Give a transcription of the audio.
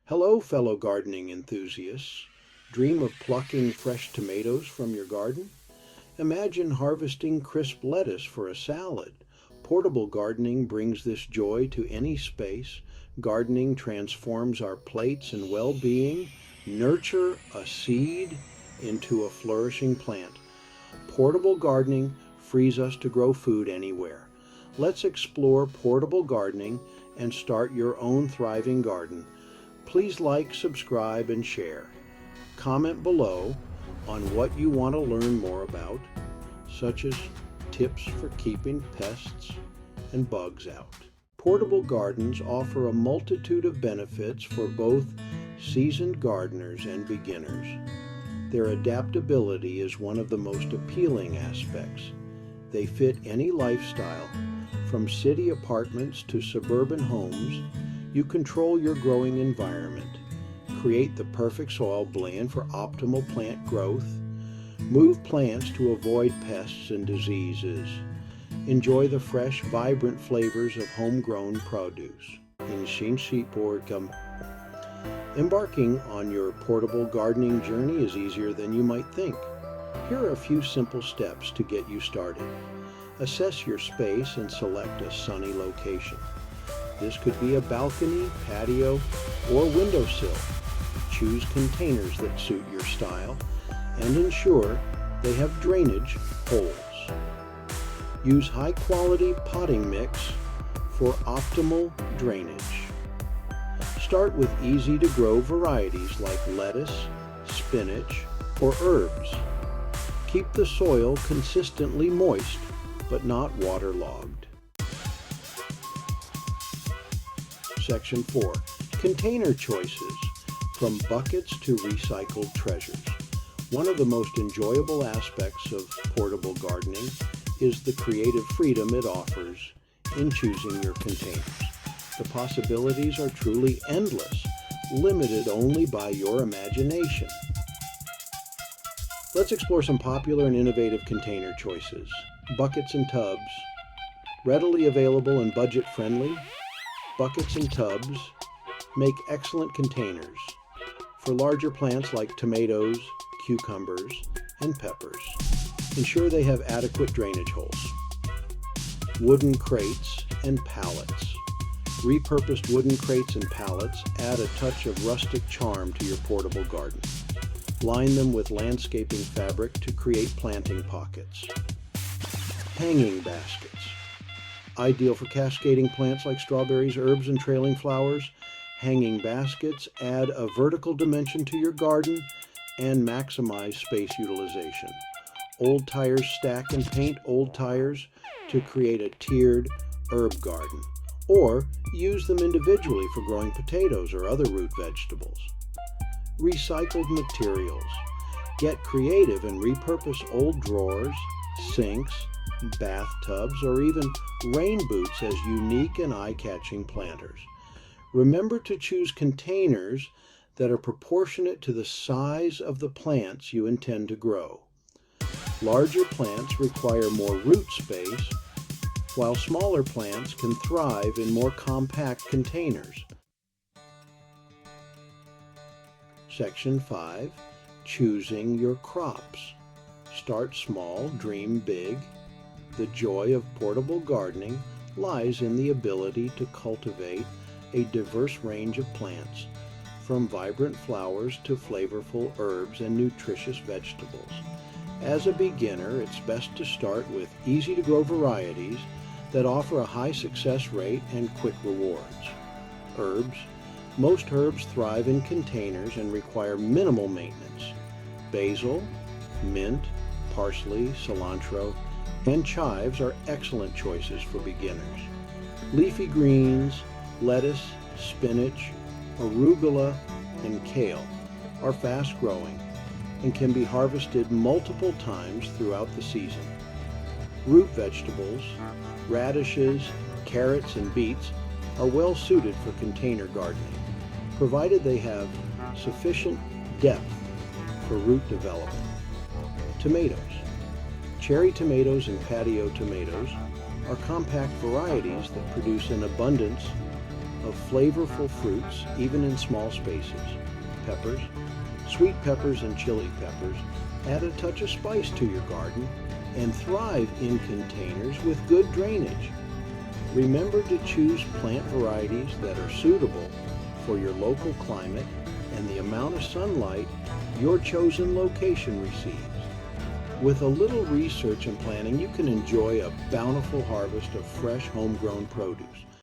Hello, fellow gardening enthusiasts. Dream of plucking fresh tomatoes from your garden? Imagine harvesting crisp lettuce for a salad. Portable gardening brings this joy to any space. Gardening transforms our plates and well-being. Nurture a seed into a flourishing plant. Portable gardening frees us to grow food anywhere. Let's explore portable gardening and start your own thriving garden. Please like, subscribe, and share. Comment below on what you want to learn more about, such as tips for keeping pests and bugs out. Portable gardens offer a multitude of benefits for both seasoned gardeners and beginners. Their adaptability is one of the most appealing aspects. They fit any lifestyle, from city apartments to suburban homes. You control your growing environment, create the perfect soil blend for optimal plant growth, move plants to avoid pests and diseases, enjoy the fresh, vibrant flavors of homegrown produce. Embarking on your portable gardening journey is easier than you might think. Here are a few simple steps to get you started. Assess your space and select a sunny location. This could be a balcony, patio, or windowsill. Choose containers that suit your style and ensure they have drainage holes. Use high-quality potting mix for optimal drainage. Start with easy-to-grow varieties like lettuce, spinach, or herbs. Keep the soil consistently moist but not waterlogged. Section 4. Container choices, from buckets to recycled treasures. One of the most enjoyable aspects of portable gardening is the creative freedom it offers in choosing your containers. The possibilities are truly endless, limited only by your imagination. Let's explore some popular and innovative container choices. Buckets and tubs. Readily available and budget-friendly, buckets and tubs make excellent containers for larger plants like tomatoes, cucumbers, and peppers. Ensure they have adequate drainage holes. Wooden crates and pallets. Repurposed wooden crates and pallets add a touch of rustic charm to your portable garden. Line them with landscaping fabric to create planting pockets. Hanging baskets. Ideal for cascading plants like strawberries, herbs, and trailing flowers. Hanging baskets add a vertical dimension to your garden and maximize space utilization. Old tires stack and paint old tires to create a tiered herb garden, or use them individually for growing potatoes or other root vegetables. Recycled materials. Get creative and repurpose old drawers, sinks, bathtubs, or even rain boots as unique and eye-catching planters. Remember to choose containers that are proportionate to the size of the plants you intend to grow. Larger plants require more root space, while smaller plants can thrive in more compact containers. Section 5. Choosing your crops. Start small, dream big. The joy of portable gardening lies in the ability to cultivate a diverse range of plants, from vibrant flowers to flavorful herbs and nutritious vegetables. As a beginner, it's best to start with easy-to-grow varieties that offer a high success rate and quick rewards. Herbs. Most herbs thrive in containers and require minimal maintenance. Basil, mint, parsley, cilantro, and chives are excellent choices for beginners. Leafy greens, lettuce, spinach, arugula, and kale are fast-growing and can be harvested multiple times throughout the season. Root vegetables, radishes, carrots, and beets are well suited for container gardening, provided they have sufficient depth for root development. Tomatoes. Cherry tomatoes and patio tomatoes are compact varieties that produce an abundance of flavorful fruits, even in small spaces. Peppers, sweet peppers and chili peppers add a touch of spice to your garden and thrive in containers with good drainage. Remember to choose plant varieties that are suitable for your local climate and the amount of sunlight your chosen location receives. With a little research and planning, you can enjoy a bountiful harvest of fresh homegrown produce.